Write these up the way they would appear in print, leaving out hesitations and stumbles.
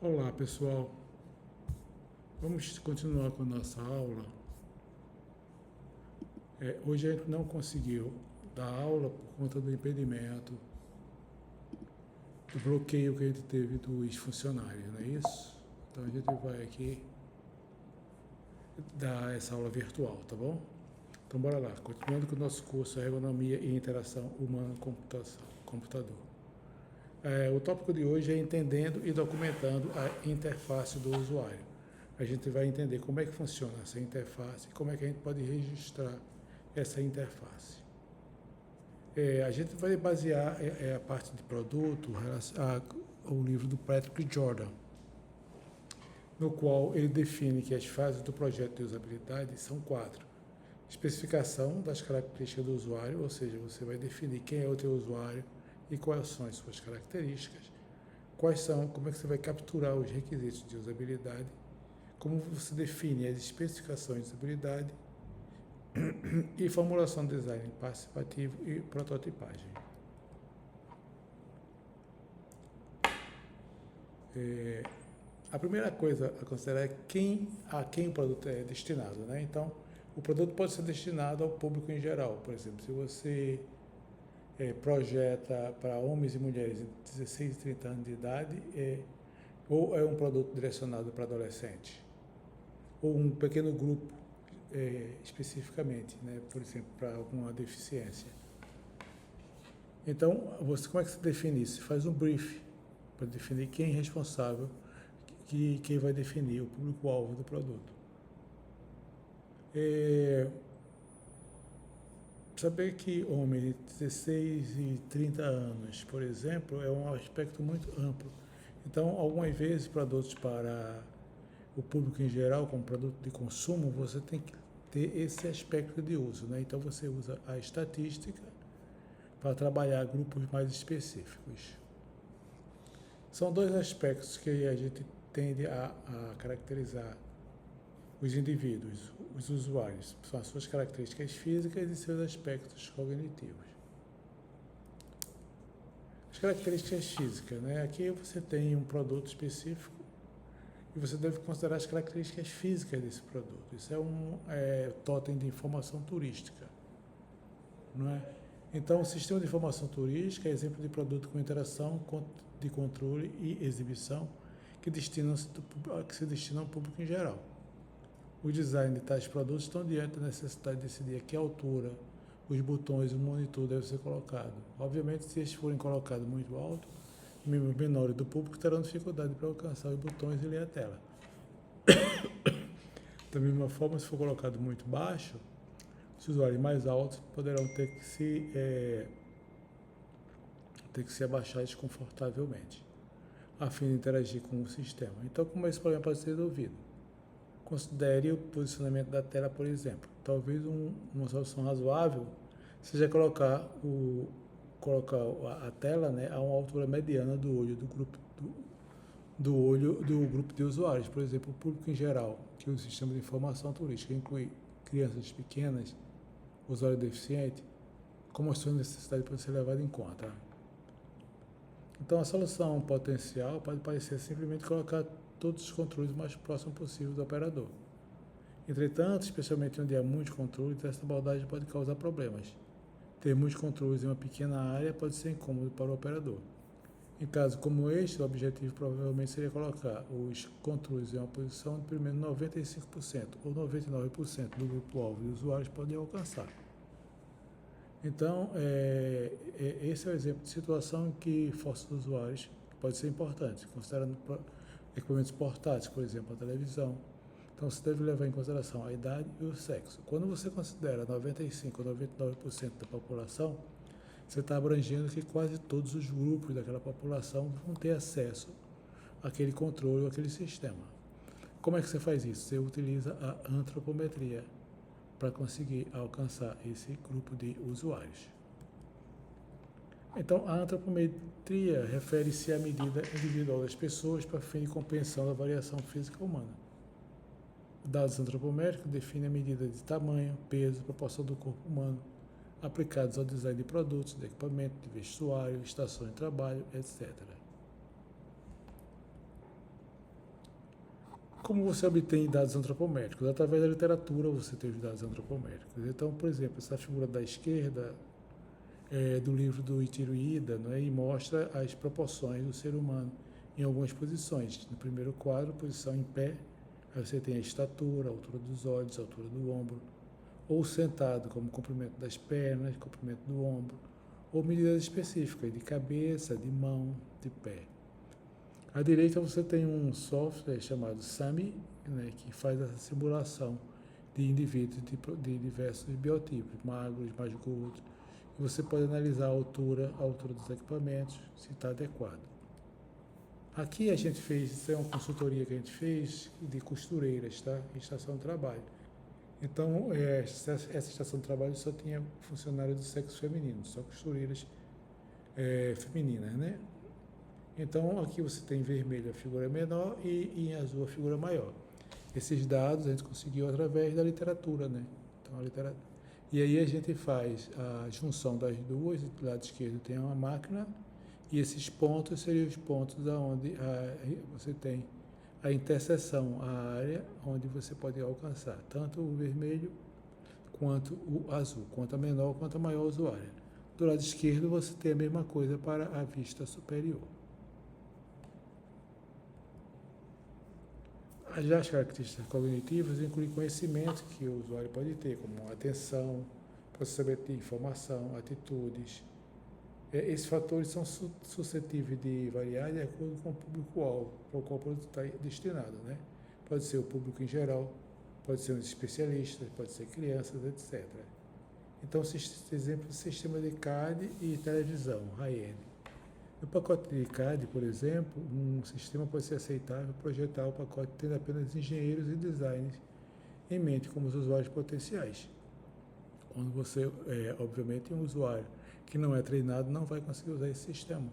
Olá pessoal, vamos continuar com a nossa aula. Hoje a gente não conseguiu dar aula por conta do impedimento, do bloqueio que a gente teve dos funcionários, não é isso? Então a gente vai aqui dar essa aula virtual, tá bom? Então bora lá, continuando com o nosso curso Ergonomia e Interação Humana-Computador. O tópico de hoje é entendendo e documentando a interface do usuário. A gente vai entender como é que funciona essa interface e como é que a gente pode registrar essa interface. A gente vai basear a parte de produto o livro do Patrick Jordan, no qual ele define que as fases do projeto de usabilidade são 4. Especificação das características do usuário, ou seja, você vai definir quem é o teu usuário e quais são as suas características, como é que você vai capturar os requisitos de usabilidade, como você define as especificações de usabilidade e formulação de design participativo e prototipagem. A primeira coisa a considerar é a quem o produto é destinado, né? Então, o produto pode ser destinado ao público em geral. Por exemplo, se você projeta para homens e mulheres de 16 e 30 anos de idade, ou é um produto direcionado para adolescentes, ou um pequeno grupo especificamente, né? Por exemplo, para alguma deficiência. Então, como é que você define isso? Você faz um brief para definir quem é responsável, quem vai definir o público-alvo do produto. Saber que homem de 16 e 30 anos, por exemplo, é um aspecto muito amplo. Então, algumas vezes, produtos para o público em geral, como produto de consumo, você tem que ter esse aspecto de uso, né? Então, você usa a estatística para trabalhar grupos mais específicos. São dois aspectos que a gente tende a caracterizar os indivíduos, os usuários, são as suas características físicas e seus aspectos cognitivos. As características físicas, né? Aqui você tem um produto específico e você deve considerar as características físicas desse produto. Isso é um totem de informação turística, não é? Então, o sistema de informação turística é exemplo de produto com interação, de controle e exibição que se destinam ao público em geral. O design de tais produtos estão diante da necessidade de decidir a que altura os botões e o monitor devem ser colocados. Obviamente, se estes forem colocados muito alto, membros menores do público terão dificuldade para alcançar os botões e ler a tela. Da mesma forma, se for colocado muito baixo, os usuários mais altos poderão ter que se abaixar desconfortavelmente, a fim de interagir com o sistema. Então, como esse problema pode ser resolvido? Considere o posicionamento da tela, por exemplo. Talvez uma solução razoável seja colocar a tela, né, a uma altura mediana do olho do grupo de usuários. Por exemplo, o público em geral, que o sistema de informação turística inclui crianças pequenas, usuário deficiente, como a sua necessidade pode ser levada em conta. Então, a solução potencial pode parecer simplesmente colocar todos os controles o mais próximo possível do operador. Entretanto, especialmente onde há muitos controles, essa abordagem pode causar problemas. Ter muitos controles em uma pequena área pode ser incômodo para o operador. Em casos como este, o objetivo provavelmente seria colocar os controles em uma posição de pelo menos 95% ou 99% do grupo-alvo de usuários podem alcançar. Então, esse é o exemplo de situação em que força os usuários pode ser importante, considerando equipamentos portáteis, por exemplo, a televisão. Então, você deve levar em consideração a idade e o sexo. Quando você considera 95% ou 99% da população, você está abrangendo que quase todos os grupos daquela população vão ter acesso àquele controle ou àquele sistema. Como é que você faz isso? Você utiliza a antropometria para conseguir alcançar esse grupo de usuários. Então, a antropometria refere-se à medida individual das pessoas para fim de compreensão da variação física humana. Dados antropométricos definem a medida de tamanho, peso, proporção do corpo humano, aplicados ao design de produtos, de equipamento, de vestuário, estação de trabalho, etc. Como você obtém dados antropométricos? Através da literatura você tem os dados antropométricos. Então, por exemplo, essa figura da esquerda é do livro do Ichiro Ida, né, e mostra as proporções do ser humano em algumas posições. No primeiro quadro, posição em pé, aí você tem a estatura, a altura dos olhos, a altura do ombro, ou sentado, como comprimento das pernas, comprimento do ombro, ou medidas específicas de cabeça, de mão, de pé. À direita você tem um software chamado SAMI, né, que faz essa simulação de indivíduos de diversos biotipos, magros, mais gordos. E você pode analisar a altura dos equipamentos, se está adequado. Aqui a gente fez, isso é uma consultoria que a gente fez de costureiras, tá? Em estação de trabalho. Então, essa estação de trabalho só tinha funcionários do sexo feminino, só costureiras femininas, né? Então, aqui você tem em vermelho a figura menor e em azul a figura maior. Esses dados a gente conseguiu através da literatura, né? Então, a literatura. E aí a gente faz a junção das duas, do lado esquerdo tem uma máquina, e esses pontos seriam os pontos onde você tem a interseção, a área onde você pode alcançar, tanto o vermelho quanto o azul, quanto a menor quanto a maior usuária. Do lado esquerdo você tem a mesma coisa para a vista superior. Já as características cognitivas incluem conhecimento que o usuário pode ter, como atenção, processamento de informação, atitudes. Esses fatores são suscetíveis de variar de acordo com o público-alvo para o qual o produto está destinado, né? Pode ser o público em geral, pode ser um especialista, pode ser crianças, etc. Então, exemplo, sistema de CAD e televisão, high-end. No pacote de CAD, por exemplo, um sistema pode ser aceitável projetar o pacote tendo apenas engenheiros e designers em mente como os usuários potenciais. Quando você, obviamente, um usuário que não é treinado não vai conseguir usar esse sistema.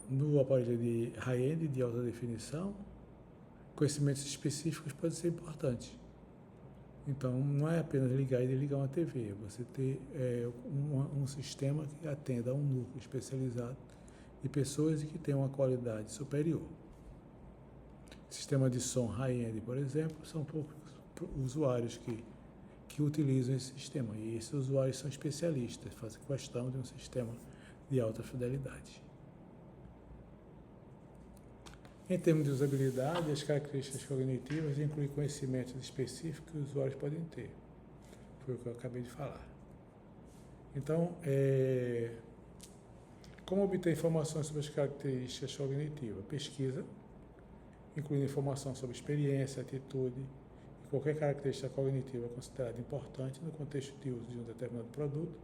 No aparelho de high-end, de alta definição, conhecimentos específicos podem ser importantes. Então, não é apenas ligar e desligar uma TV, você ter um sistema que atenda a um núcleo especializado de pessoas e que tem uma qualidade superior. Sistema de som high-end, por exemplo, são poucos usuários que utilizam esse sistema, e esses usuários são especialistas, fazem questão de um sistema de alta fidelidade. Em termos de usabilidade, as características cognitivas incluem conhecimentos específicos que os usuários podem ter. Foi o que eu acabei de falar. Então, como obter informações sobre as características cognitivas? Pesquisa, incluindo informação sobre experiência, atitude, e qualquer característica cognitiva considerada importante no contexto de uso de um determinado produto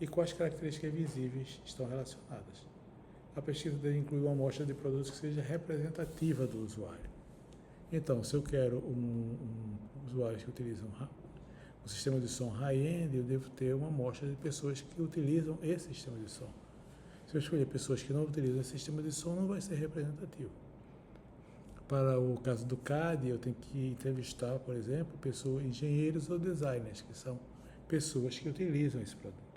e quais características visíveis estão relacionadas. A pesquisa deve incluir uma amostra de produtos que seja representativa do usuário. Então, se eu quero um usuário que utiliza um sistema de som high-end, eu devo ter uma amostra de pessoas que utilizam esse sistema de som. Se eu escolher pessoas que não utilizam esse sistema de som, não vai ser representativo. Para o caso do CAD, eu tenho que entrevistar, por exemplo, engenheiros ou designers, que são pessoas que utilizam esse produto.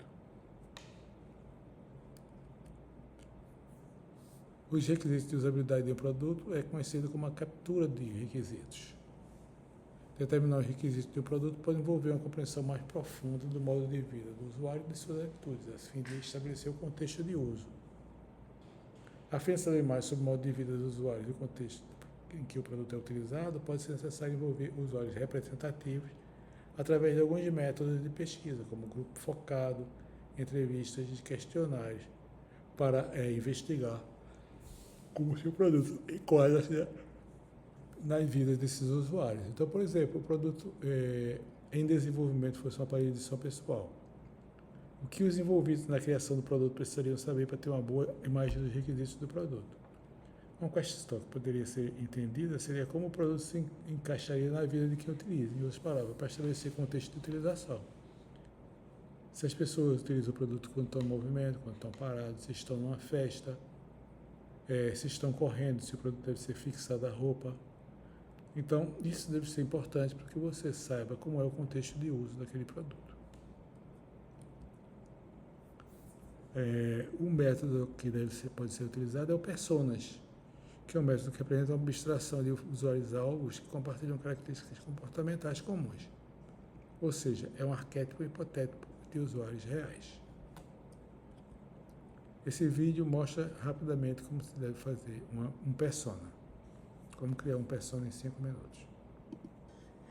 Os requisitos de usabilidade de um produto é conhecido como a captura de requisitos. Determinar os requisitos de um produto pode envolver uma compreensão mais profunda do modo de vida do usuário e de suas atitudes, a fim de estabelecer o contexto de uso. A fim de saber mais sobre o modo de vida dos usuários e o contexto em que o produto é utilizado, pode ser necessário envolver usuários representativos através de alguns métodos de pesquisa, como grupo focado, entrevistas e questionários, para investigar como se o produto enquadra-se nas vidas desses usuários. Então, por exemplo, o produto em desenvolvimento fosse um aparelho de som pessoal. O que os envolvidos na criação do produto precisariam saber para ter uma boa imagem dos requisitos do produto? Uma questão que poderia ser entendida seria como o produto se encaixaria na vida de quem utiliza, em outras palavras, para estabelecer contexto de utilização. Se as pessoas utilizam o produto quando estão em movimento, quando estão parados, se estão numa festa, se estão correndo, se o produto deve ser fixado à roupa. Então, isso deve ser importante para que você saiba como é o contexto de uso daquele produto. Um método que pode ser utilizado é o personas, que é um método que apresenta uma abstração de usuários alvos que compartilham características comportamentais comuns. Ou seja, é um arquétipo hipotético de usuários reais. Esse vídeo mostra rapidamente como se deve fazer um persona. Como criar um persona em 5 minutos.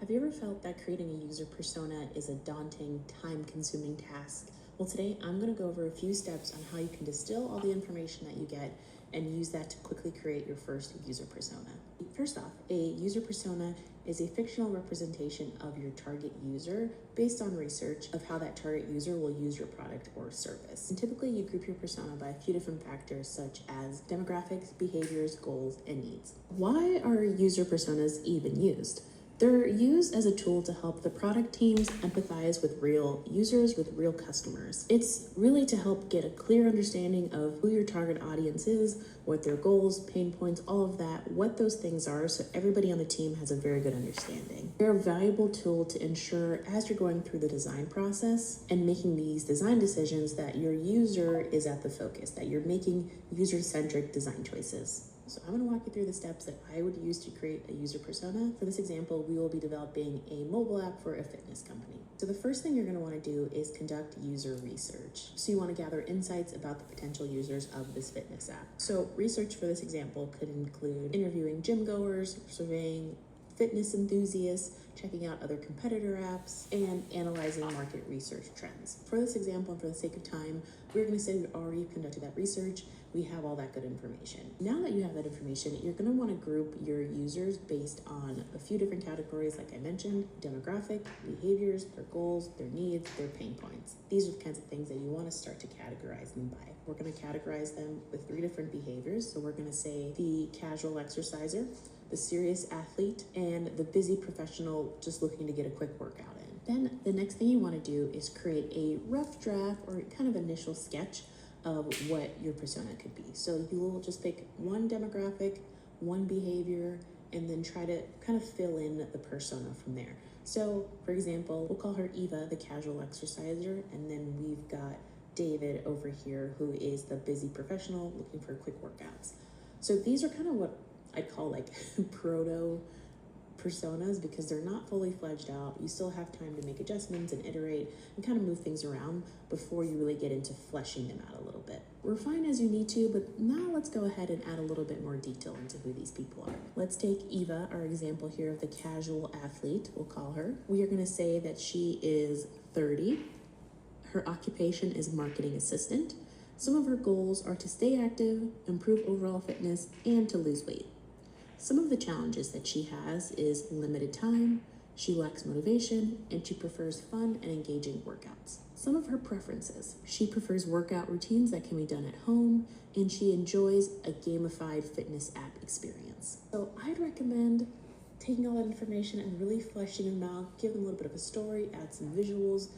Have you ever felt that creating a user persona is a daunting, time-consuming task? Well, today I'm going to go over a few steps on how you can distill all the information that you get and use that to quickly create your first user persona. First off, a user persona is a fictional representation of your target user based on research of how that target user will use your product or service. And typically you group your persona by a few different factors such as demographics, behaviors, goals, and needs. Why are user personas even used? They're used as a tool to help the product teams empathize with real users, with real customers. It's really to help get a clear understanding of who your target audience is, what their goals, pain points, all of that, what those things are, so everybody on the team has a very good understanding. They're a valuable tool to ensure as you're going through the design process and making these design decisions that your user is at the focus, that you're making user-centric design choices. So I'm going to walk you through the steps that I would use to create a user persona. For this example, we will be developing a mobile app for a fitness company. So the first thing you're going to want to do is conduct user research. So you want to gather insights about the potential users of this fitness app. So research for this example could include interviewing gym goers, surveying fitness enthusiasts, checking out other competitor apps, and analyzing market research trends. For this example, and for the sake of time, we're going to say we already conducted that research. We have all that good information. Now that you have that information, you're going to want to group your users based on a few different categories, like I mentioned: demographic, behaviors, their goals, their needs, their pain points. These are the kinds of things that you want to start to categorize them by. We're going to categorize them with 3 different behaviors. So we're going to say the casual exerciser, the serious athlete, and the busy professional just looking to get a quick workout in. Then the next thing you want to do is create a rough draft or kind of initial sketch of what your persona could be. So you will just pick one demographic, one behavior, and then try to kind of fill in the persona from there. So for example, we'll call her Eva, the casual exerciser, and then we've got David over here, who is the busy professional looking for quick workouts. So these are kind of what I'd call like proto personas, because they're not fully fledged out. You still have time to make adjustments and iterate and kind of move things around before you really get into fleshing them out a little bit. Refine as you need to, but now let's go ahead and add a little bit more detail into who these people are. Let's take Eva, our example here of the casual athlete, we'll call her. We are going to say that she is 30. Her occupation is marketing assistant. Some of her goals are to stay active, improve overall fitness, and to lose weight. Some of the challenges that she has is limited time, she lacks motivation, and she prefers fun and engaging workouts. Some of her preferences: she prefers workout routines that can be done at home, and she enjoys a gamified fitness app experience. So I'd recommend taking all that information and really fleshing them out, give them a little bit of a story, add some visuals,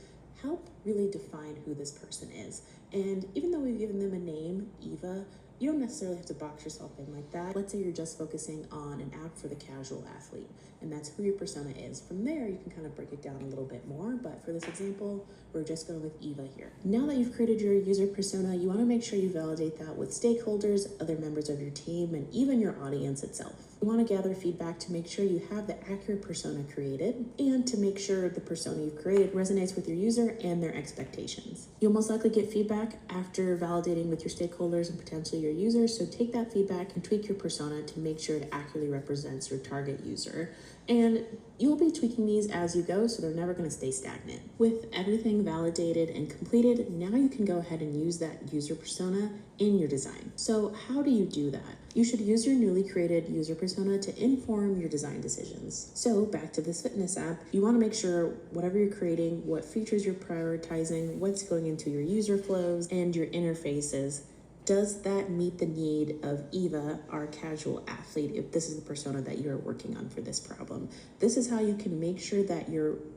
help really define who this person is. And even though we've given them a name, Eva, you don't necessarily have to box yourself in like that. Let's say you're just focusing on an app for the casual athlete, and that's who your persona is. From there, you can kind of break it down a little bit more, but for this example, we're just going with Eva here. Now that you've created your user persona, you want to make sure you validate that with stakeholders, other members of your team, and even your audience itself. You want to gather feedback to make sure you have the accurate persona created, and to make sure the persona you've created resonates with your user and their expectations. You'll most likely get feedback after validating with your stakeholders and potentially your users, so take that feedback and tweak your persona to make sure it accurately represents your target user. And you'll be tweaking these as you go, so they're never going to stay stagnant. With everything validated and completed, now you can go ahead and use that user persona in your design. So how do you do that? You should use your newly created user persona to inform your design decisions. So back to this fitness app, you want to make sure whatever you're creating, what features you're prioritizing, what's going into your user flows and your interfaces, does that meet the need of Eva, our casual athlete, if this is the persona that you're working on for this problem? This is how you can make sure that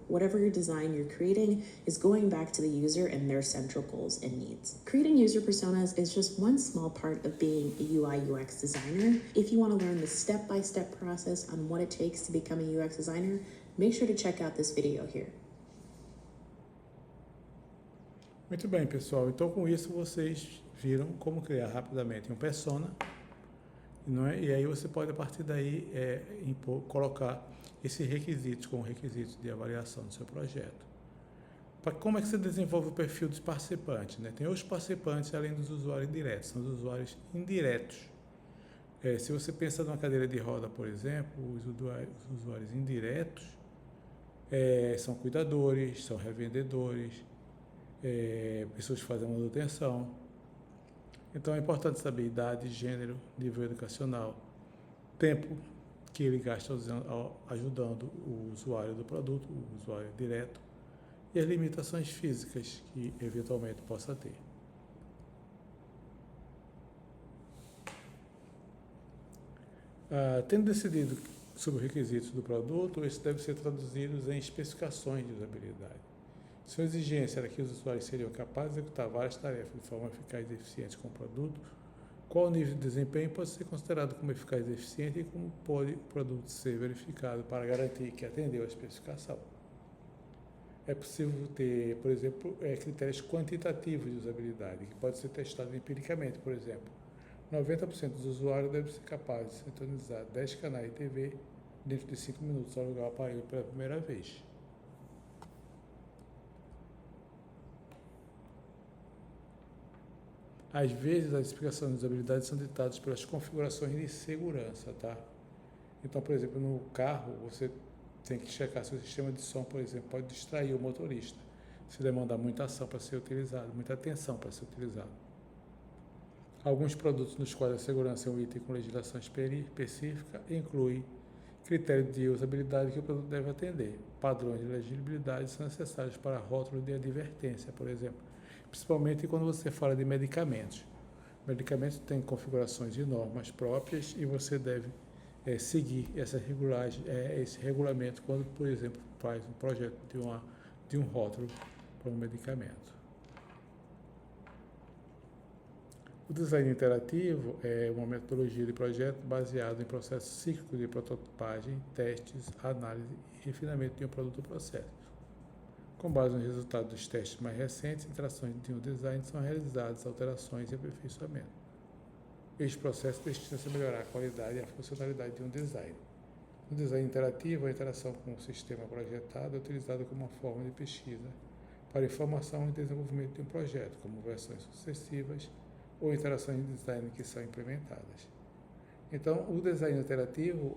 whatever your design you're creating is going back to the user and their central goals and needs. Creating user personas is just one small part of being a UI UX designer. If you want to learn the step-by-step process on what it takes to become a UX designer, make sure to check out this video here. Muito bem, pessoal. Então, com isso, vocês viram como criar rapidamente um persona não é? E aí você pode, a partir daí, colocar esses requisitos como requisitos de avaliação do seu projeto. Como é que você desenvolve o perfil dos participantes, né? Tem os participantes além dos usuários diretos, são os usuários indiretos. Se você pensa numa cadeira de roda, por exemplo, os usuários indiretos são cuidadores, são revendedores, pessoas que fazem manutenção. Então é importante saber idade, gênero, nível educacional, tempo que ele gasta ajudando o usuário do produto, o usuário direto, e as limitações físicas que eventualmente possa ter. Tendo decidido sobre os requisitos do produto, esses devem ser traduzidos em especificações de usabilidade. Se a exigência era que os usuários seriam capazes de executar várias tarefas de forma eficaz e eficiente com o produto, qual nível de desempenho pode ser considerado como eficaz e eficiente e como pode o produto ser verificado para garantir que atendeu a especificação. É possível ter, por exemplo, critérios quantitativos de usabilidade, que pode ser testado empiricamente, por exemplo. 90% dos usuários devem ser capazes de sintonizar 10 canais de TV dentro de 5 minutos ao ligar o aparelho pela primeira vez. Às vezes, as explicações de usabilidade são ditadas pelas configurações de segurança, tá? Então, por exemplo, no carro, você tem que checar se o sistema de som, por exemplo, pode distrair o motorista, se demandar muita ação para ser utilizado, muita atenção para ser utilizado. Alguns produtos nos quais a segurança é um item com legislação específica incluem critérios de usabilidade que o produto deve atender. Padrões de legibilidade são necessários para rótulo de advertência, por exemplo, principalmente quando você fala de medicamentos. Medicamentos têm configurações e normas próprias e você deve seguir esse regulamento quando, por exemplo, faz um projeto de um rótulo para um medicamento. O design interativo é uma metodologia de projeto baseado em processo cíclico de prototipagem, testes, análise e refinamento de um produto ou processo. Com base nos resultados dos testes mais recentes, interações de um design são realizadas alterações e aperfeiçoamento. Este processo destina-se a melhorar a qualidade e a funcionalidade de um design. No design interativo, a interação com o sistema projetado é utilizada como uma forma de pesquisa para informação e desenvolvimento de um projeto, como versões sucessivas ou interações de design que são implementadas. Então, o design interativo,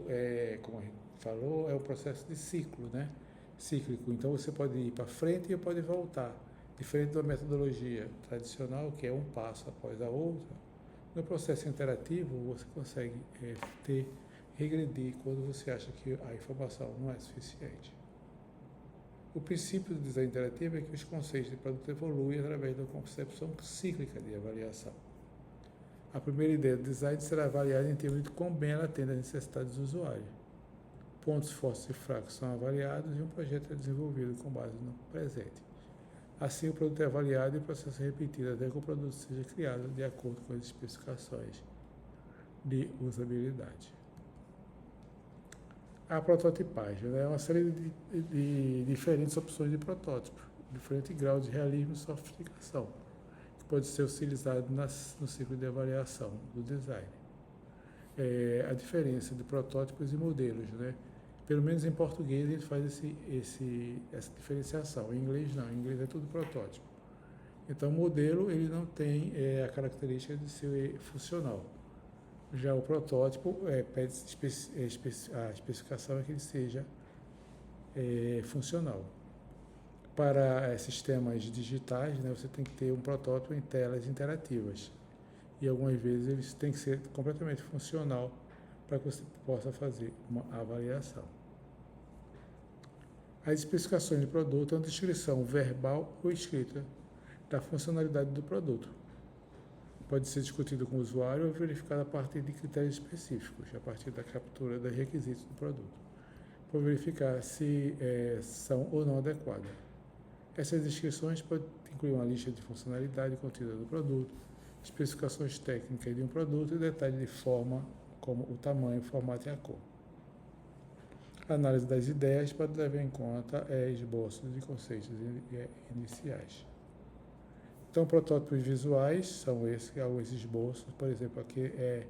como a gente falou, é um processo de ciclo, né? Cíclico. Então, você pode ir para frente e pode voltar. Diferente da metodologia tradicional, que é um passo após a outra, no processo interativo, você consegue regredir quando você acha que a informação não é suficiente. O princípio do design interativo é que os conceitos de produto evoluem através da concepção cíclica de avaliação. A primeira ideia do design será avaliada em termos de quão bem ela atende às necessidades do usuário. Pontos fortes e fracos são avaliados e um projeto é desenvolvido com base no presente. Assim, o produto é avaliado e o processo é repetido até que o produto seja criado de acordo com as especificações de usabilidade. A prototipagem é uma série de diferentes opções de protótipo, diferente grau de realismo e sofisticação, que pode ser utilizado no ciclo de avaliação do design. A diferença de protótipos e modelos, né? Pelo menos em português a gente faz essa diferenciação. Em inglês não, em inglês é tudo protótipo. Então o modelo ele não tem a característica de ser funcional. Já o protótipo pede a especificação é que ele seja funcional. Para sistemas digitais, né, você tem que ter um protótipo em telas interativas. E algumas vezes ele tem que ser completamente funcional para que você possa fazer uma avaliação. As especificações de produto é uma descrição verbal ou escrita da funcionalidade do produto. Pode ser discutido com o usuário ou verificado a partir de critérios específicos, a partir da captura dos requisitos do produto, para verificar se são ou não adequadas. Essas descrições podem incluir uma lista de funcionalidade contida do produto, especificações técnicas de um produto e detalhes de forma como o tamanho, o formato e a cor. Análise das ideias para levar em conta esboços de conceitos iniciais. Então, protótipos visuais são alguns esboços, por exemplo, aqui é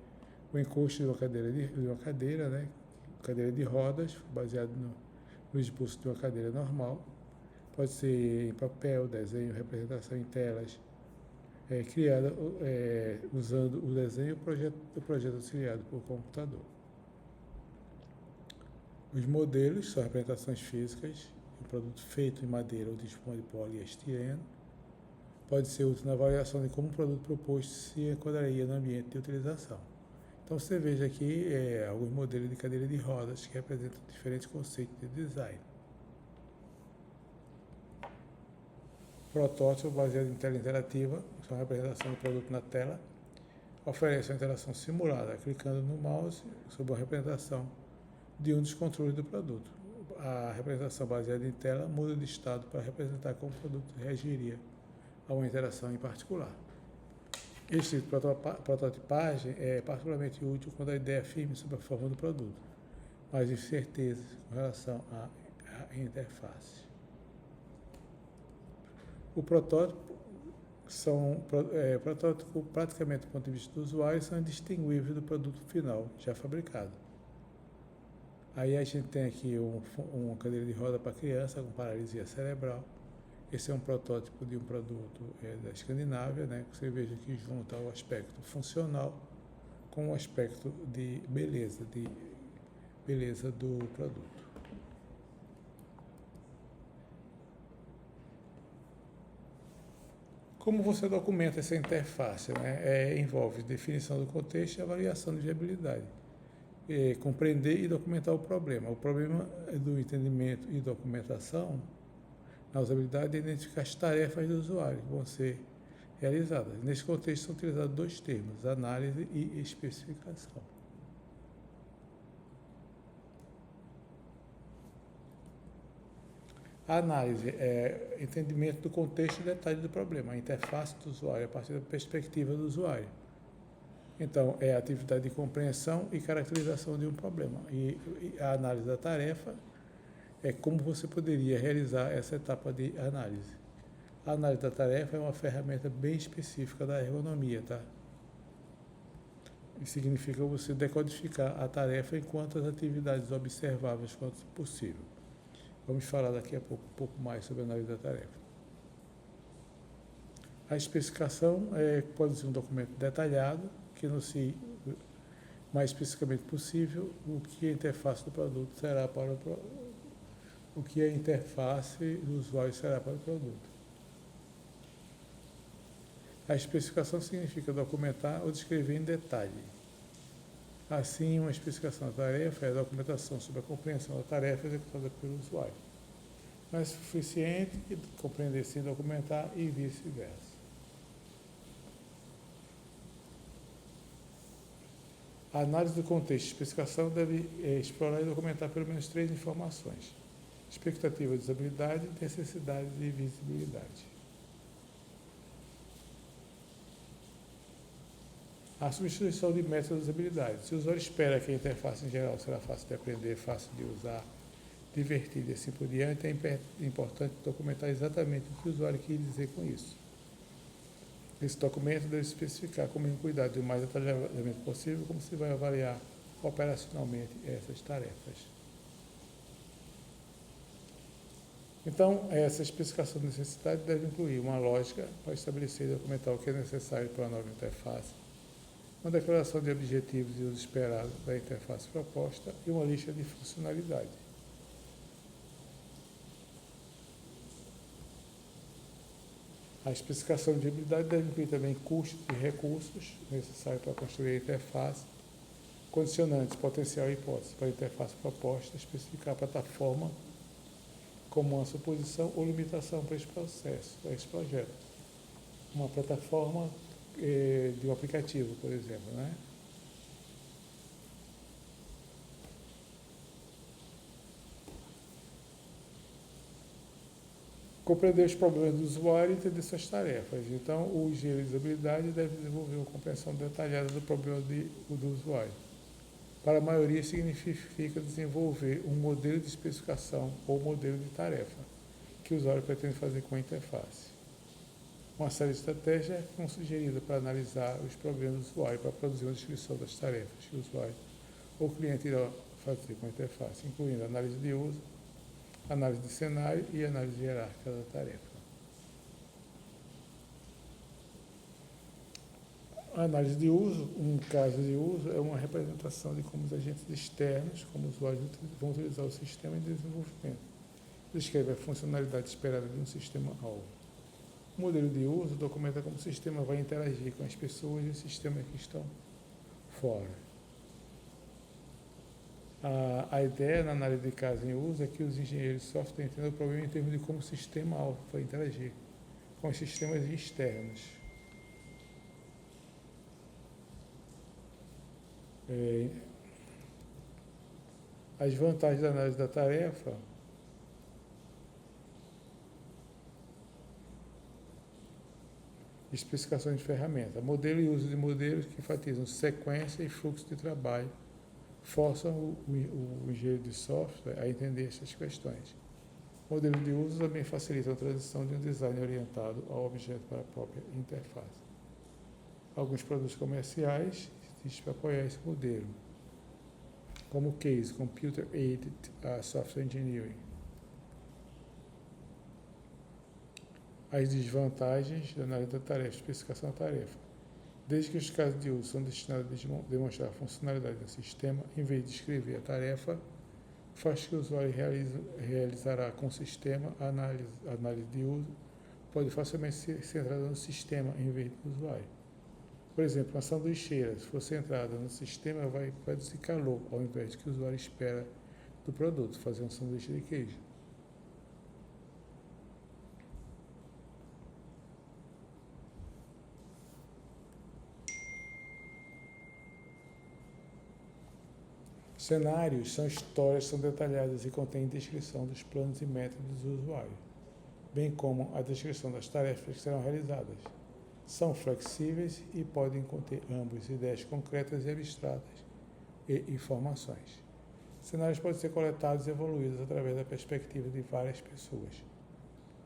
o encosto de uma cadeira, né? Cadeira de rodas, baseado no esboço de uma cadeira normal. Pode ser em papel, desenho, representação em telas, criada usando o desenho e o projeto auxiliado por computador. Os modelos são representações físicas, um produto feito em madeira ou de espuma de poliestireno. Pode ser útil na avaliação de como o produto proposto se enquadraria no ambiente de utilização. Então você veja aqui alguns modelos de cadeira de rodas que representam diferentes conceitos de design. Protótipo baseado em tela interativa, são a representação do produto na tela, oferece uma interação simulada, clicando no mouse sobre a representação de um dos controles do produto. A representação baseada em tela muda de estado para representar como o produto reagiria a uma interação em particular. Este tipo de prototipagem é particularmente útil quando a ideia é firme sobre a forma do produto, mas incertezas com relação à interface. O protótipo protótipo praticamente do ponto de vista do usuário são indistinguíveis do produto final já fabricado. Aí a gente tem aqui uma cadeira de roda para criança com paralisia cerebral. Esse é um protótipo de um produto da Escandinávia, né? Você veja que junta o aspecto funcional com o aspecto de beleza do produto. Como você documenta essa interface? Né? Envolve definição do contexto e avaliação de viabilidade. Compreender e documentar o problema. O problema do entendimento e documentação na usabilidade é identificar as tarefas do usuário que vão ser realizadas. Nesse contexto são utilizados dois termos, análise e especificação. A análise é entendimento do contexto e detalhe do problema, a interface do usuário, a partir da perspectiva do usuário. Então, é a atividade de compreensão e caracterização de um problema. E a análise da tarefa é como você poderia realizar essa etapa de análise. A análise da tarefa é uma ferramenta bem específica da ergonomia, tá? Isso significa você decodificar a tarefa enquanto as atividades observáveis quanto possível. Vamos falar daqui a pouco um pouco mais sobre a análise da tarefa. A especificação pode ser um documento detalhado, que enuncia mais especificamente possível o que a interface do produto será para o que a interface do usuário será para o produto. A especificação significa documentar ou descrever em detalhe. Assim, uma especificação da tarefa é a documentação sobre a compreensão da tarefa executada pelo usuário. Não é suficiente compreender sem documentar e vice-versa. A análise do contexto e especificação deve explorar e documentar pelo menos 3 informações: expectativa de usabilidade, necessidade e visibilidade. A substituição de métodos de usabilidade. Se o usuário espera que a interface em geral será fácil de aprender, fácil de usar, divertida e assim por diante, é importante documentar exatamente o que o usuário quer dizer com isso. Esse documento deve especificar com o mesmo cuidado e o mais detalhadamente possível como se vai avaliar operacionalmente essas tarefas. Então, essa especificação de necessidade deve incluir uma lógica para estabelecer e documentar o que é necessário para a nova interface, uma declaração de objetivos e uso esperado da interface proposta e uma lista de funcionalidades. A especificação de viabilidade deve incluir também custos e recursos necessários para construir a interface, condicionantes, potencial e hipótese para a interface proposta, especificar a plataforma como uma suposição ou limitação para esse processo, para esse projeto. Uma plataforma de um aplicativo, por exemplo, né? Compreender os problemas do usuário e entender suas tarefas. Então, o engenheiro de usabilidade deve desenvolver uma compreensão detalhada do problema do usuário. Para a maioria, significa desenvolver um modelo de especificação ou modelo de tarefa que o usuário pretende fazer com a interface. Uma série de estratégias é sugerida para analisar os problemas do usuário, para produzir uma descrição das tarefas que o usuário ou cliente irá fazer com a interface, incluindo análise de uso, análise de cenário e análise hierárquica da tarefa. A análise de uso, um caso de uso, é uma representação de como os agentes externos, como usuários, vão utilizar o sistema em desenvolvimento. Descreve a funcionalidade esperada de um sistema-alvo. O modelo de uso documenta como o sistema vai interagir com as pessoas e os sistemas que estão fora. A ideia na análise de caso em uso é que os engenheiros de software entendam o problema em termos de como o sistema-alvo vai interagir com os sistemas externos. As vantagens da análise da tarefa. Especificações de ferramenta. Modelo e uso de modelos que enfatizam sequência e fluxo de trabalho forçam o engenheiro de software a entender essas questões. Modelo de uso também facilita a transição de um design orientado ao objeto para a própria interface. Alguns produtos comerciais existem para apoiar esse modelo, como o case Computer Aided Software Engineering. As desvantagens da análise da tarefa, especificação da tarefa. Desde que os casos de uso são destinados a demonstrar a funcionalidade do sistema, em vez de descrever a tarefa, faz que o usuário realizará com o sistema a análise de uso, pode facilmente ser centrada no sistema em vez do usuário. Por exemplo, uma sanduicheira, se for centrada no sistema, vai produzir calor, ao invés do que o usuário espera do produto, fazer um sanduíche de queijo. Cenários são histórias que são detalhadas e contêm descrição dos planos e métodos do usuário, bem como a descrição das tarefas que serão realizadas. São flexíveis e podem conter ambos ideias concretas e abstratas e informações. Cenários podem ser coletados e evoluídos através da perspectiva de várias pessoas.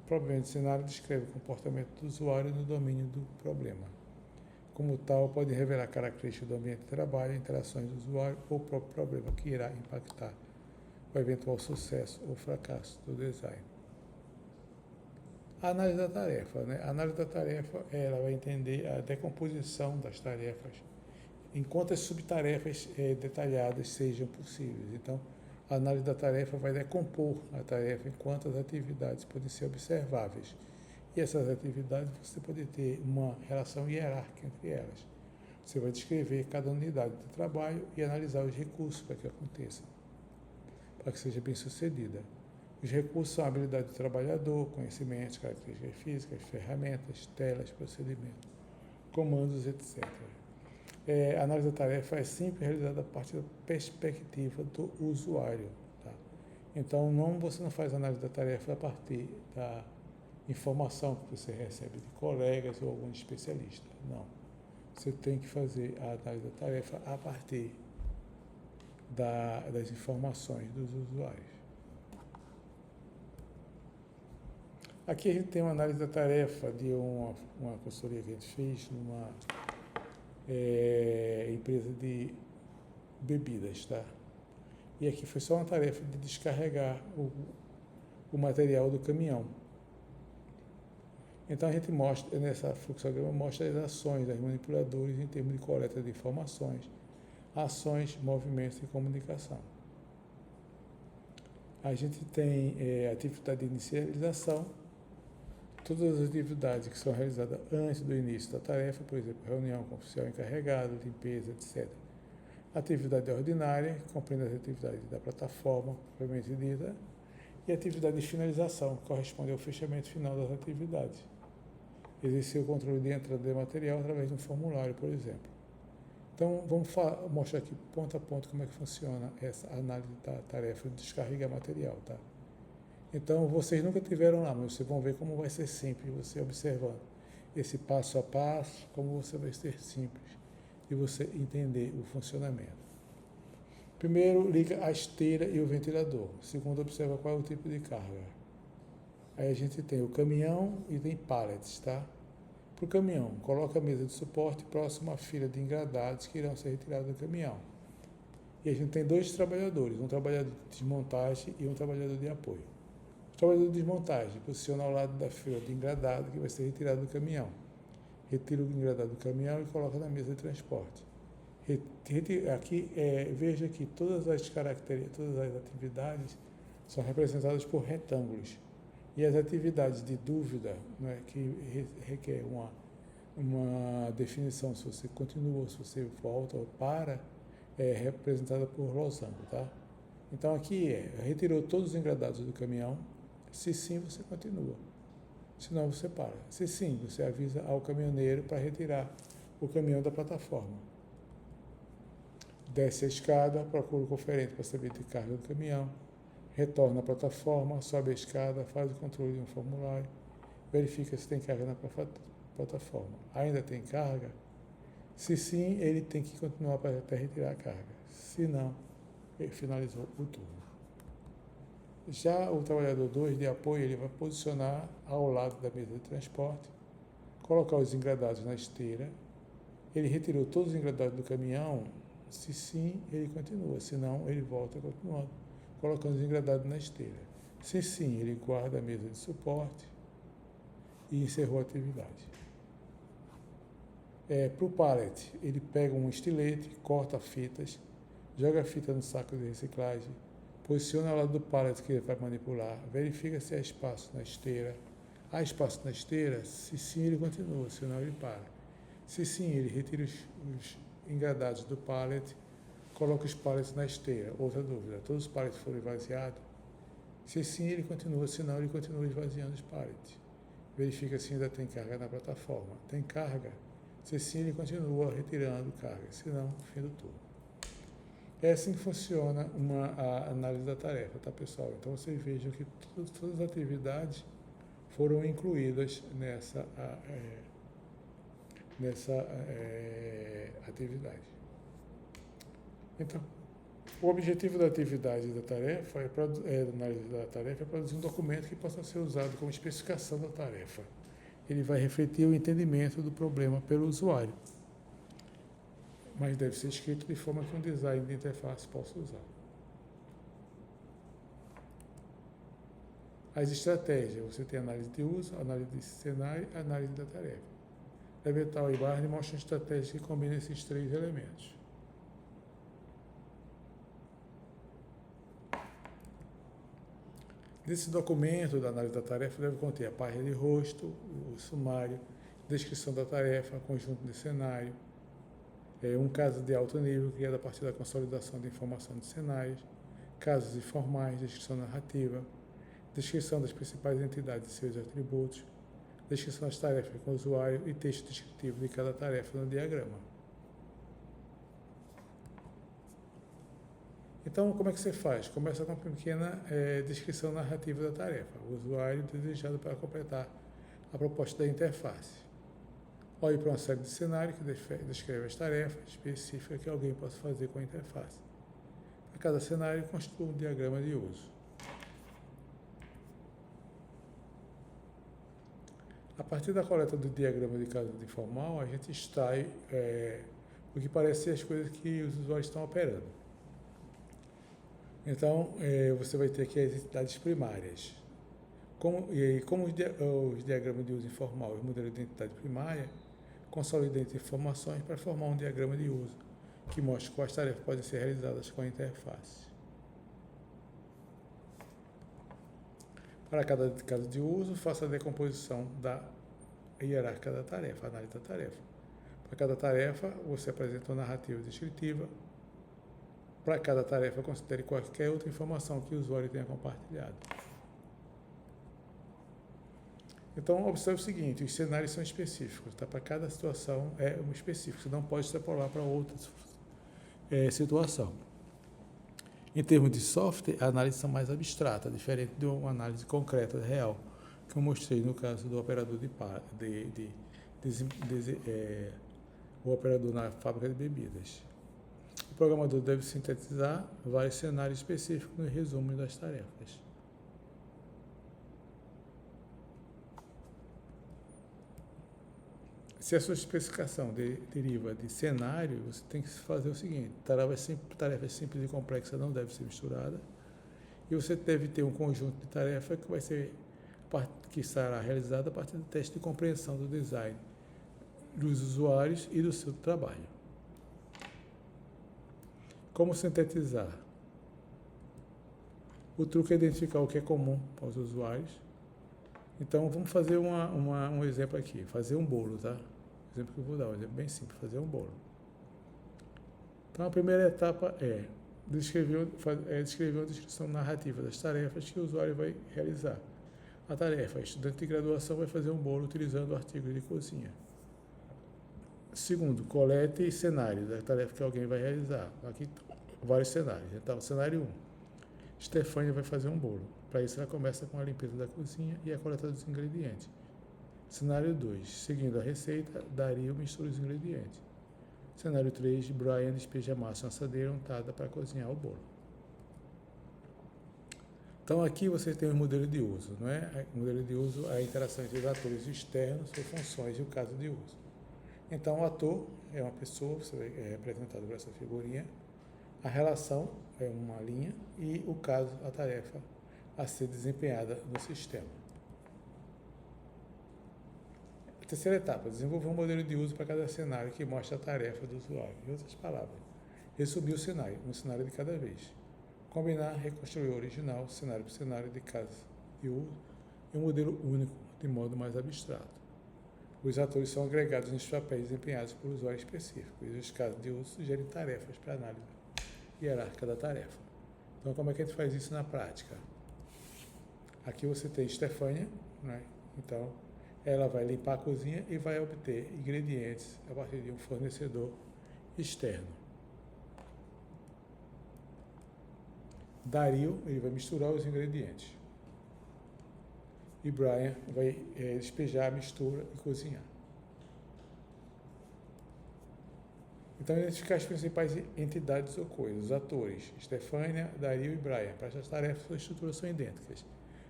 O problema de cenário descreve o comportamento do usuário no domínio do problema. Como tal, pode revelar características do ambiente de trabalho, interações do usuário ou o próprio problema que irá impactar o eventual sucesso ou fracasso do design. A análise da tarefa. A análise da tarefa ela vai entender a decomposição das tarefas, enquanto as subtarefas detalhadas sejam possíveis. Então, a análise da tarefa vai decompor a tarefa enquanto as atividades podem ser observáveis. E essas atividades você pode ter uma relação hierárquica entre elas. Você vai descrever cada unidade de trabalho e analisar os recursos para que aconteça, para que seja bem sucedida. Os recursos são a habilidade do trabalhador, conhecimentos, características físicas, ferramentas, telas, procedimentos, comandos, etc. A análise da tarefa é sempre realizada a partir da perspectiva do usuário. Tá? Então, você não faz análise da tarefa a partir da informação que você recebe de colegas ou algum especialista. Não. Você tem que fazer a análise da tarefa a partir das informações dos usuários. Aqui a gente tem uma análise da tarefa de uma consultoria que a gente fez numa empresa de bebidas, tá? E aqui foi só uma tarefa de descarregar o material do caminhão. Então a gente mostra, nessa fluxograma, mostra as ações das manipuladores em termos de coleta de informações, ações, movimentos e comunicação. A gente tem atividade de inicialização, todas as atividades que são realizadas antes do início da tarefa, por exemplo, reunião com o oficial encarregado, limpeza, etc. Atividade ordinária, que compreende as atividades da plataforma, propriamente dita, e atividade de finalização, que corresponde ao fechamento final das atividades. Exercer o controle de entrada de material através de um formulário, por exemplo. Então, vamos mostrar aqui ponto a ponto como é que funciona essa análise da tarefa de descarregar material, tá? Então, vocês nunca tiveram lá, mas vocês vão ver como vai ser simples você observando esse passo a passo, como você vai ser simples de você entender o funcionamento. Primeiro, liga a esteira e o ventilador. Segundo, observa qual é o tipo de carga. Aí a gente tem o caminhão e tem pallets, tá? Para o caminhão, coloca a mesa de suporte próximo à fila de engradados que irão ser retirados do caminhão. E a gente tem 2 trabalhadores, um trabalhador de desmontagem e um trabalhador de apoio. O trabalhador de desmontagem posiciona ao lado da fila de engradado que vai ser retirado do caminhão. Retira o engradado do caminhão e coloca na mesa de transporte. Aqui, veja que todas as características, todas as atividades são representadas por retângulos. E as atividades de dúvida, né, que requer uma definição, se você continua ou se você volta ou para, é representada por losango, tá? Então aqui retirou todos os engradados do caminhão. Se sim, você continua. Se não, você para. Se sim, você avisa ao caminhoneiro para retirar o caminhão da plataforma. Desce a escada, procura o conferente para saber de carga do caminhão. Retorna à plataforma, sobe a escada, faz o controle de um formulário, verifica se tem carga na plataforma. Ainda tem carga? Se sim, ele tem que continuar até retirar a carga. Se não, ele finalizou o turno. Já o trabalhador 2 de apoio, ele vai posicionar ao lado da mesa de transporte, colocar os engradados na esteira. Ele retirou todos os engradados do caminhão. Se sim, ele continua. Se não, ele volta continuando, colocando os engradados na esteira. Se sim, ele guarda a mesa de suporte e encerrou a atividade. Para o pallet, ele pega um estilete, corta fitas, joga a fita no saco de reciclagem, posiciona ao lado do pallet que ele vai manipular, verifica se há espaço na esteira. Há espaço na esteira? Se sim, ele continua, se não, ele para. Se sim, ele retira os engradados do pallet, coloca os pallets na esteira. Outra dúvida, todos os pallets foram esvaziados? Se sim, ele continua, se não, ele continua esvaziando os pallets. Verifica se ainda tem carga na plataforma. Tem carga? Se sim, ele continua retirando carga, se não, fim do turno. É assim que funciona a análise da tarefa, tá, pessoal? Então, vocês vejam que todas as atividades foram incluídas nessa atividade. Então, o objetivo da atividade da tarefa, da análise da tarefa, é produzir um documento que possa ser usado como especificação da tarefa. Ele vai refletir o entendimento do problema pelo usuário, mas deve ser escrito de forma que um design de interface possa usar. As estratégias, você tem análise de uso, análise de cenário e análise da tarefa. Levital e Barney mostram estratégias que combinam esses 3 elementos. Nesse documento da análise da tarefa deve conter a página de rosto, o sumário, descrição da tarefa, conjunto de cenário, um caso de alto nível, que é a partir da consolidação de informação de cenários, casos informais, descrição narrativa, descrição das principais entidades e seus atributos, descrição das tarefas com o usuário e texto descritivo de cada tarefa no diagrama. Então, como é que você faz? Começa com uma pequena descrição narrativa da tarefa, o usuário desejado para completar a proposta da interface. Olhe para uma série de cenários que descreve as tarefas específicas que alguém possa fazer com a interface. Para cada cenário, construa um diagrama de uso. A partir da coleta do diagrama de caso informal, a gente extrai o que parece ser as coisas que os usuários estão operando. Então, você vai ter aqui as entidades primárias. Como os diagramas de uso informal e o modelo de identidade primária, consolidam informações para formar um diagrama de uso que mostra quais tarefas podem ser realizadas com a interface. Para cada caso de uso, faça a decomposição da hierárquica da tarefa, a análise da tarefa. Para cada tarefa, você apresenta uma narrativa descritiva. Para cada tarefa, considere qualquer outra informação que o usuário tenha compartilhado. Então, observe o seguinte, os cenários são específicos, tá? Para cada situação é um específico, você não pode extrapolar para outra situação. Em termos de software, a análise são mais abstrata, diferente de uma análise concreta, real, que eu mostrei no caso do operador o operador na fábrica de bebidas. O programador deve sintetizar vários cenários específicos no resumo das tarefas. Se a sua especificação deriva de cenário, você tem que fazer o seguinte: tarefa simples e complexa não deve ser misturada, e você deve ter um conjunto de tarefas que será realizada a partir do teste de compreensão do design dos usuários e do seu trabalho. Como sintetizar? O truque é identificar o que é comum para os usuários. Então, vamos fazer um exemplo aqui, fazer um bolo, tá? O exemplo que eu vou dar, um exemplo bem simples, fazer um bolo. Então, a primeira etapa é descrever uma descrição narrativa das tarefas que o usuário vai realizar. A tarefa: estudante de graduação vai fazer um bolo utilizando o artigo de cozinha. Segundo, colete cenários da tarefa que alguém vai realizar. Aqui, vários cenários. Então, cenário 1. Stefânia vai fazer um bolo. Para isso, ela começa com a limpeza da cozinha e a coleta dos ingredientes. Cenário 2. Seguindo a receita, Dario mistura os ingredientes. Cenário 3. Brian despeja a massa na assadeira untada para cozinhar o bolo. Então, aqui você tem o modelo de uso, não é? O modelo de uso é a interação entre os atores externos ou funções e o caso de uso. Então, o ator é uma pessoa, você é representado por essa figurinha. A relação é uma linha e o caso, a tarefa a ser desempenhada no sistema. A terceira etapa: desenvolver um modelo de uso para cada cenário que mostra a tarefa do usuário. Em outras palavras, resumir o cenário, um cenário de cada vez. Combinar, reconstruir o original, cenário por cenário de caso de uso, em um modelo único, de modo mais abstrato. Os atores são agregados nos papéis desempenhados por usuário específico, e os casos de uso sugerem tarefas para análise hierárquica da tarefa. Então, como é que a gente faz isso na prática? Aqui você tem Stefânia, né? Então, ela vai limpar a cozinha e vai obter ingredientes a partir de um fornecedor externo. Dario, ele vai misturar os ingredientes. E Brian vai despejar a mistura e cozinhar. Então, identificar as principais entidades ou coisas. Os atores: Stefânia, Dario e Brian. Para essas tarefas, suas estruturas são idênticas.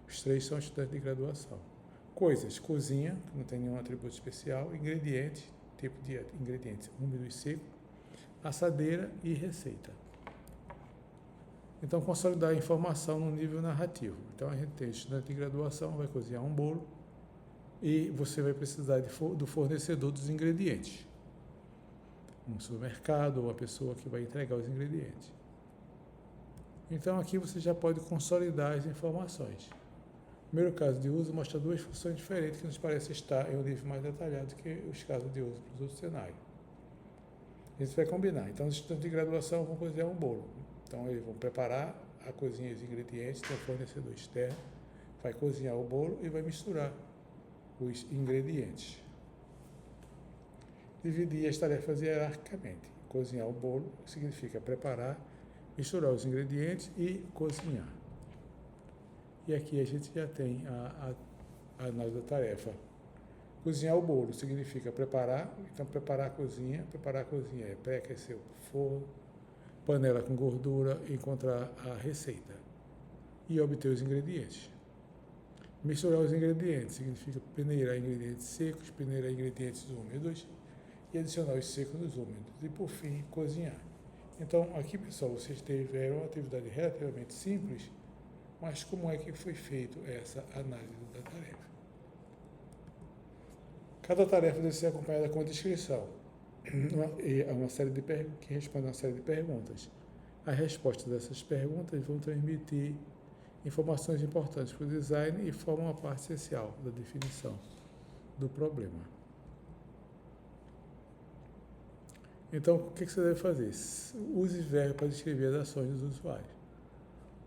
Os três são estudantes de graduação. Coisas: cozinha, que não tem nenhum atributo especial. Ingredientes, tipo de ingredientes úmido e seco. Assadeira e receita. Então, consolidar a informação no nível narrativo. Então, a gente tem estudante de graduação, vai cozinhar um bolo e você vai precisar do fornecedor dos ingredientes. Um supermercado ou uma pessoa que vai entregar os ingredientes. Então, aqui você já pode consolidar as informações. O primeiro caso de uso mostra duas funções diferentes que nos parece estar em um nível mais detalhado que os casos de uso para os outros cenários. A gente vai combinar. Então, os estudantes de graduação vão cozinhar um bolo. Então, eles vão preparar a cozinha e os ingredientes, tem um fornecedor externo, vai cozinhar o bolo e vai misturar os ingredientes. Dividir as tarefas hierarquicamente. Cozinhar o bolo significa preparar, misturar os ingredientes e cozinhar. E aqui a gente já tem a análise da tarefa. Cozinhar o bolo significa preparar, então preparar a cozinha é pré-aquecer o forno, panela com gordura, encontrar a receita e obter os ingredientes. Misturar os ingredientes significa peneirar ingredientes secos, peneirar ingredientes úmidos e adicionar os secos nos úmidos. E, por fim, cozinhar. Então, aqui, pessoal, vocês tiveram uma atividade relativamente simples, mas como é que foi feita essa análise da tarefa? Cada tarefa deve ser acompanhada com a descrição. Uma série de que responde a uma série de perguntas. As respostas dessas perguntas vão transmitir informações importantes para o design e formam uma parte essencial da definição do problema. Então, o que você deve fazer? Use verbos para descrever as ações dos usuários.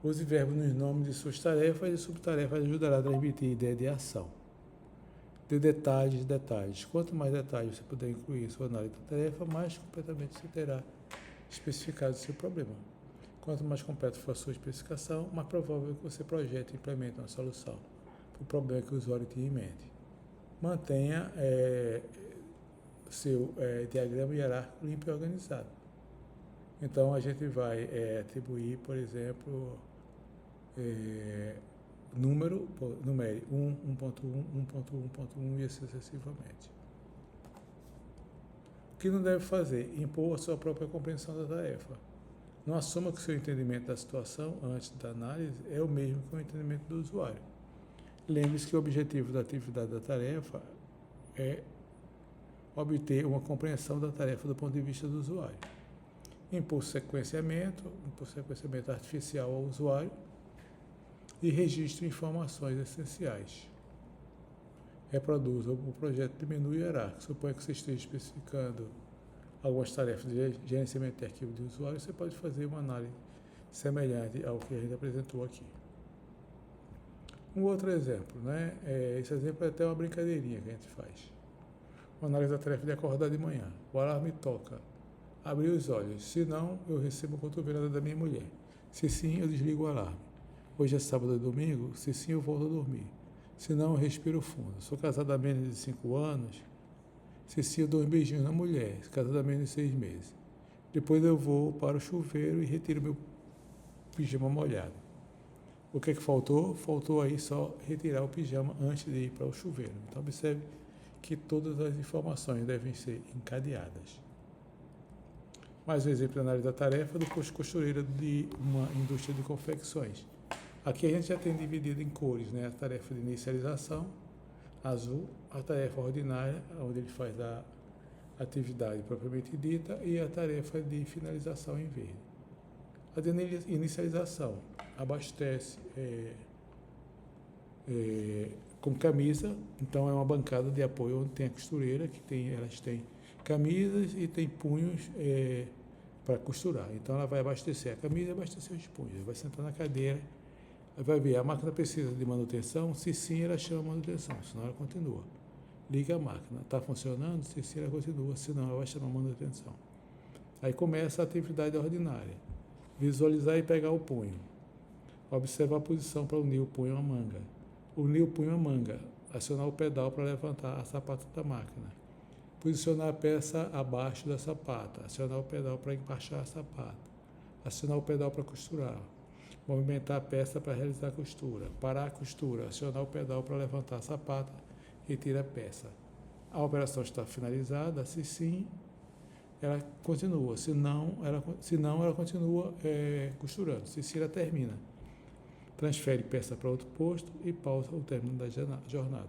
Use verbos nos nomes de suas tarefas e subtarefas ajudará a transmitir a ideia de ação. Dê detalhes. Quanto mais detalhes você puder incluir em sua análise da tarefa, mais completamente você terá especificado o seu problema. Quanto mais completa for a sua especificação, mais provável que você projete e implemente uma solução para o problema que o usuário tinha em mente. Mantenha seu diagrama hierárquico limpo e organizado. Então, a gente vai atribuir, por exemplo, numere 1, 1.1, 1.1, 1.1 e assim sucessivamente. O que não deve fazer? Impor a sua própria compreensão da tarefa. Não assuma que o seu entendimento da situação antes da análise é o mesmo que o entendimento do usuário. Lembre-se que o objetivo da atividade da tarefa é obter uma compreensão da tarefa do ponto de vista do usuário. Impor sequenciamento artificial ao usuário e registro informações essenciais. Reproduza o projeto de menu hierárquico. Suponha que você esteja especificando algumas tarefas de gerenciamento de arquivo de usuário, você pode fazer uma análise semelhante ao que a gente apresentou aqui. Um outro exemplo, né? Esse exemplo é até uma brincadeirinha que a gente faz. Uma análise da tarefa de acordar de manhã. O alarme toca. Abri os olhos. Se não, eu recebo a cotovelada da minha mulher. Se sim, eu desligo o alarme. Hoje é sábado e domingo. Se sim, eu volto a dormir. Se não, eu respiro fundo. Sou casado há menos de 5 anos. Se sim, eu dou uns beijinhos na mulher. Casado há menos de 6 meses. Depois eu vou para o chuveiro e retiro meu pijama molhado. O que é que faltou? Faltou aí só retirar o pijama antes de ir para o chuveiro. Então, observe que todas as informações devem ser encadeadas. Mais um exemplo de análise da tarefa do posto costureira de uma indústria de confecções. Aqui a gente já tem dividido em cores, né? A tarefa de inicialização, azul, a tarefa ordinária, onde ele faz a atividade propriamente dita, e a tarefa de finalização em verde. A de inicialização abastece com camisa, então é uma bancada de apoio onde tem a costureira, elas têm camisas e tem punhos para costurar. Então ela vai abastecer a camisa e abastecer os punhos. Vai sentar na cadeira, vai ver, a máquina precisa de manutenção? Se sim, ela chama manutenção, senão ela continua. Liga a máquina, está funcionando? Se sim, ela continua, senão ela vai chamar manutenção. Aí começa a atividade ordinária. Visualizar e pegar o punho. Observar a posição para unir o punho à manga. Unir o punho à manga. Acionar o pedal para levantar a sapata da máquina. Posicionar a peça abaixo da sapata. Acionar o pedal para encaixar a sapata. Acionar o pedal para costurar. Movimentar a peça para realizar a costura. Parar a costura. Acionar o pedal para levantar a sapata. Retira a peça. A operação está finalizada. Se sim, ela continua. Se não, ela continua costurando. Se sim, ela termina. Transfere peça para outro posto e pausa o término da jornada.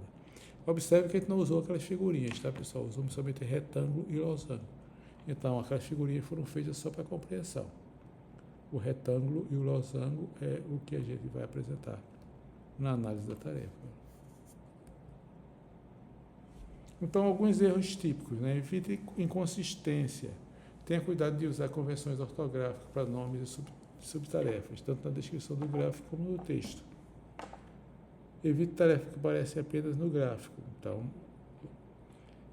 Observe que a gente não usou aquelas figurinhas, tá, pessoal? Usamos somente retângulo e losango. Então, aquelas figurinhas foram feitas só para compreensão. O retângulo e o losango é o que a gente vai apresentar na análise da tarefa. Então, alguns erros típicos, né? Evite inconsistência. Tenha cuidado de usar convenções ortográficas para nomes e subtarefas, tanto na descrição do gráfico como no texto. Evite tarefas que aparecem apenas no gráfico. Então,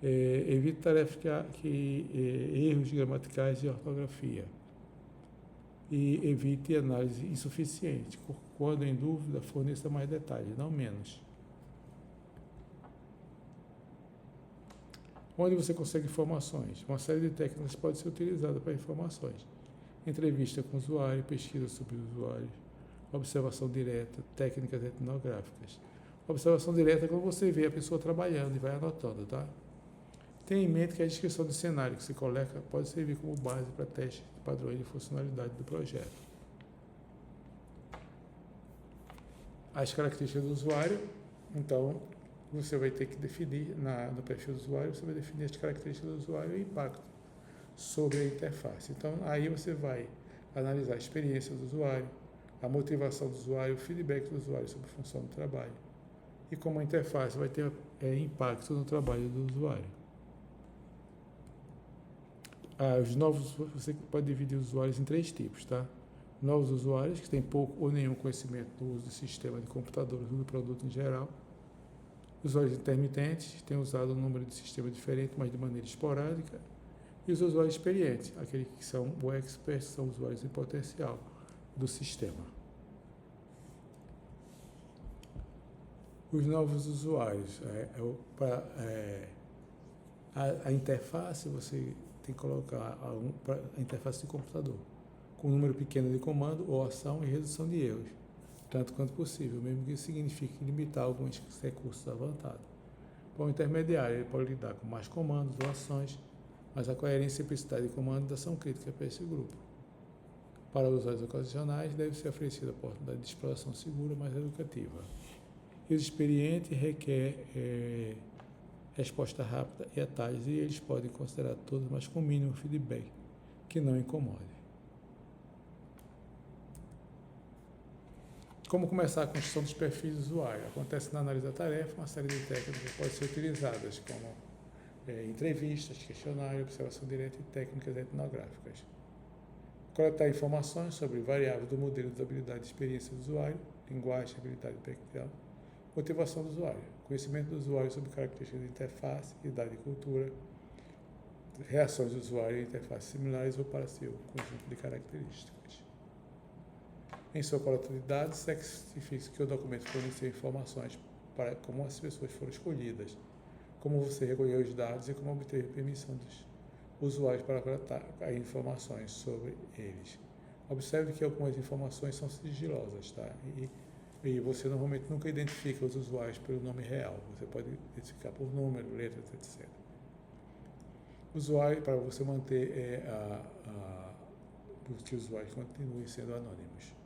evite tarefas erros gramaticais e ortografia. E evite análise insuficiente. Quando em dúvida, forneça mais detalhes, não menos. Onde você consegue informações? Uma série de técnicas pode ser utilizada para informações. Entrevista com o usuário, pesquisa sobre o usuário, observação direta, técnicas etnográficas. Observação direta é quando você vê a pessoa trabalhando e vai anotando, tá? Tenha em mente que a descrição do cenário que se coloca pode servir como base para teste de padrões de funcionalidade do projeto. As características do usuário, então, você vai ter que definir no perfil do usuário, você vai definir as características do usuário e o impacto sobre a interface. Então, aí você vai analisar a experiência do usuário, a motivação do usuário, o feedback do usuário sobre a função do trabalho e como a interface vai ter impacto no trabalho do usuário. Os novos, você pode dividir os usuários em 3 tipos, tá? Novos usuários, que têm pouco ou nenhum conhecimento do uso do sistema de computadores ou do produto em geral. Usuários intermitentes, que têm usado um número de sistemas diferente, mas de maneira esporádica. E os usuários experientes, aqueles que são o experts, são usuários em potencial do sistema. Os novos usuários, a interface, você tem que colocar a interface de computador, com um número pequeno de comando ou ação e redução de erros, tanto quanto possível, mesmo que isso signifique limitar alguns recursos avançados. Para o intermediário, ele pode lidar com mais comandos ou ações, mas a coerência e simplicidade de comando são críticas para esse grupo. Para usuários ocasionais, deve ser oferecida a oportunidade de exploração segura, mais educativa. E os experientes requer resposta rápida e atalhos, e eles podem considerar todos, mas com mínimo feedback, que não incomode. Como começar a construção dos perfis do usuário? Acontece na análise da tarefa, uma série de técnicas podem ser utilizadas, como entrevistas, questionário, observação direta e técnicas etnográficas. Coletar informações sobre variáveis do modelo de habilidade e experiência do usuário, linguagem, habilidade intelectual, motivação do usuário, conhecimento do usuário sobre características de interface, idade e cultura, reações do usuário em interfaces similares ou para seu conjunto de características. Em sua coleta de dados, certifique que o documento forneceu informações para como as pessoas foram escolhidas, como você recolheu os dados e como obteve permissão dos usuários para coletar informações sobre eles. Observe que algumas informações são sigilosas, tá? E você normalmente nunca identifica os usuários pelo nome real. Você pode identificar por número, letras, etc. Usuário, para você manter que os usuários continuem sendo anônimos.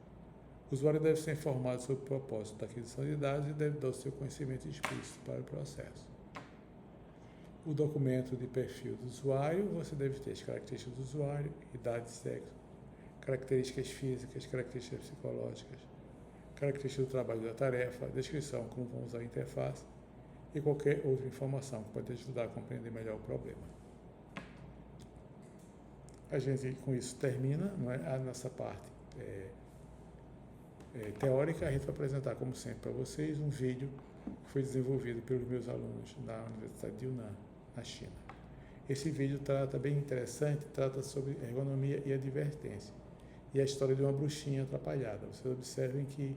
O usuário deve ser informado sobre o propósito da aquisição de dados e deve dar o seu conhecimento explícito para o processo. O documento de perfil do usuário, você deve ter as características do usuário, idade, sexo, características físicas, características psicológicas, características do trabalho da tarefa, descrição, como vão usar a interface e qualquer outra informação que pode ajudar a compreender melhor o problema. A gente, com isso, termina, não é, a nossa parte teórica. A gente vai apresentar, como sempre, para vocês um vídeo que foi desenvolvido pelos meus alunos da Universidade de Yunnan, na China. Esse vídeo trata bem interessante, trata sobre ergonomia e advertência e a história de uma bruxinha atrapalhada. Vocês observem que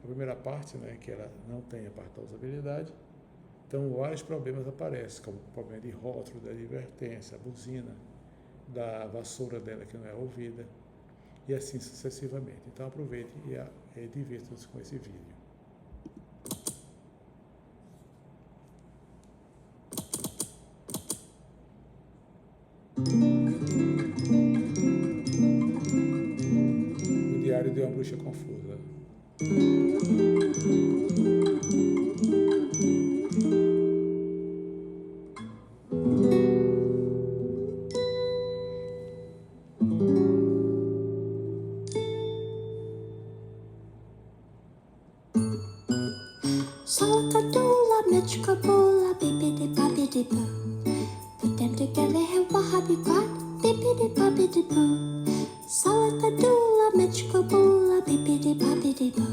a primeira parte, né, que ela não tem a parte da usabilidade, então vários problemas aparecem, como o problema de rótulo, da advertência, a buzina, da vassoura dela que não é ouvida, e assim sucessivamente. Então aproveite e divirtam-se com esse vídeo. O diário de uma bruxa confusa. Salakadoola, Mitchkaboola, bibbidi bobbidi boo. Put them together, and what have you got? Bibbidi bobbidi boo. Salakadoola, Mitchkaboola, bibbidi bobbidi boo.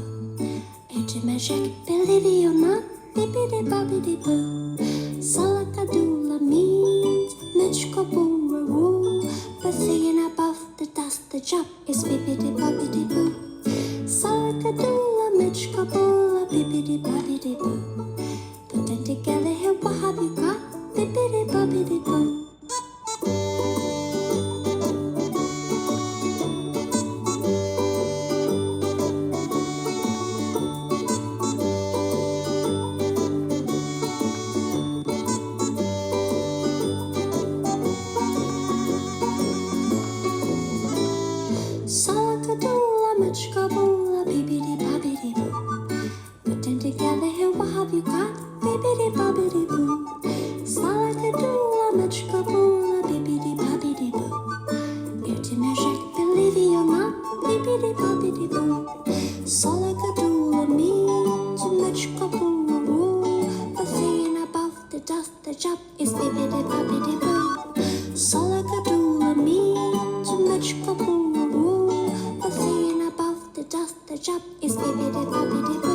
Magic, believe it or not, bibbidi bobbidi boo. Salakadoola means Mitchkaboo. But singing above the dust, the job is bibbidi bobbidi boo. Salakadoola, Mitchkaboola, bibbidi bobbidi boo. Put them together, and what have you got? Bibbidi bobbidi boo. Salakadoola, Mitchkaboola, bibbidi bobbidi boo. Put them together, and what have you got? Bibbidi bobbidi boo. Salakadoola, Mitchkaboola, bibbidi bobbidi boo. Beauty magic, believe it or not, bibbidi bobbidi boo. Salakadoola means Mitchkaboo. The thing above the dust, the job is bibbidi bobbidi boo. Salakadoola means Mitchkaboo. The thing above the dust, the job is bibbidi bobbidi boo.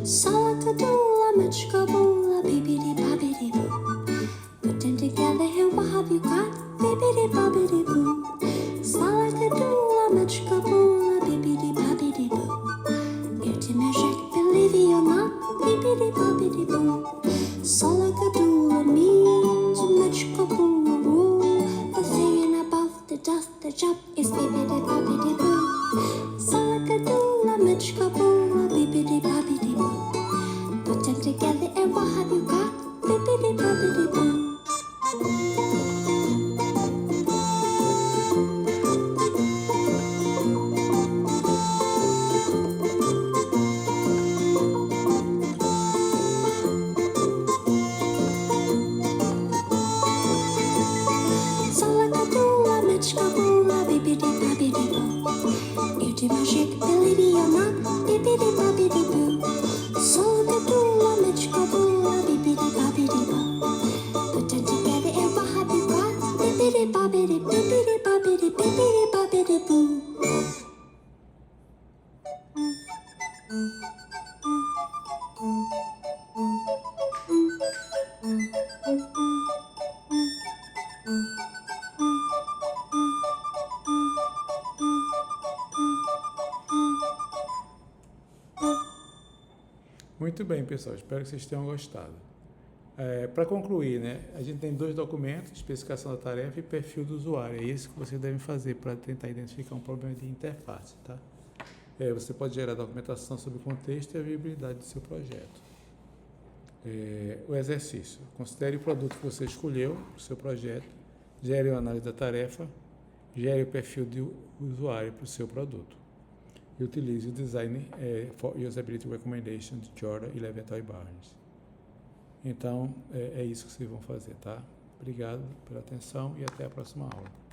Salakadoola, Mitchkaboola, bibbidi bobbidi boo. Put them together, and what have you got? Bibbidi bobbidi boo. Salakadoola, Mitchkaboola, bibbidi bobbidi boo. Beauty magic, believe it or not, bibbidi bobbidi boo. chop is bippity boppity boo. Salakadoola, mitchkaboola, bippity boppity boo. Put them together and what have you got? Bippity boppity boo. Salakadoola, mitchkaboola, bippity boppity boo. You do magic, ability or not, bippity boppity boo. Salakadoola, mitchkaboola, bippity boppity boo. Put them together and what have you got? Bippity boppity, bippity boppity, bippity boppity boo. Muito bem, pessoal. Espero que vocês tenham gostado. Para concluir, né, a gente tem 2 documentos, especificação da tarefa e perfil do usuário. É isso que vocês devem fazer para tentar identificar um problema de interface. Tá? Você pode gerar documentação sobre o contexto e a viabilidade do seu projeto. O exercício. Considere o produto que você escolheu para o seu projeto, gere uma análise da tarefa, gere o perfil do usuário para o seu produto. E utilize o Design for Usability Recommendation de Jordan e Leviathan Barnes. Então, é isso que vocês vão fazer, tá? Obrigado pela atenção e até a próxima aula.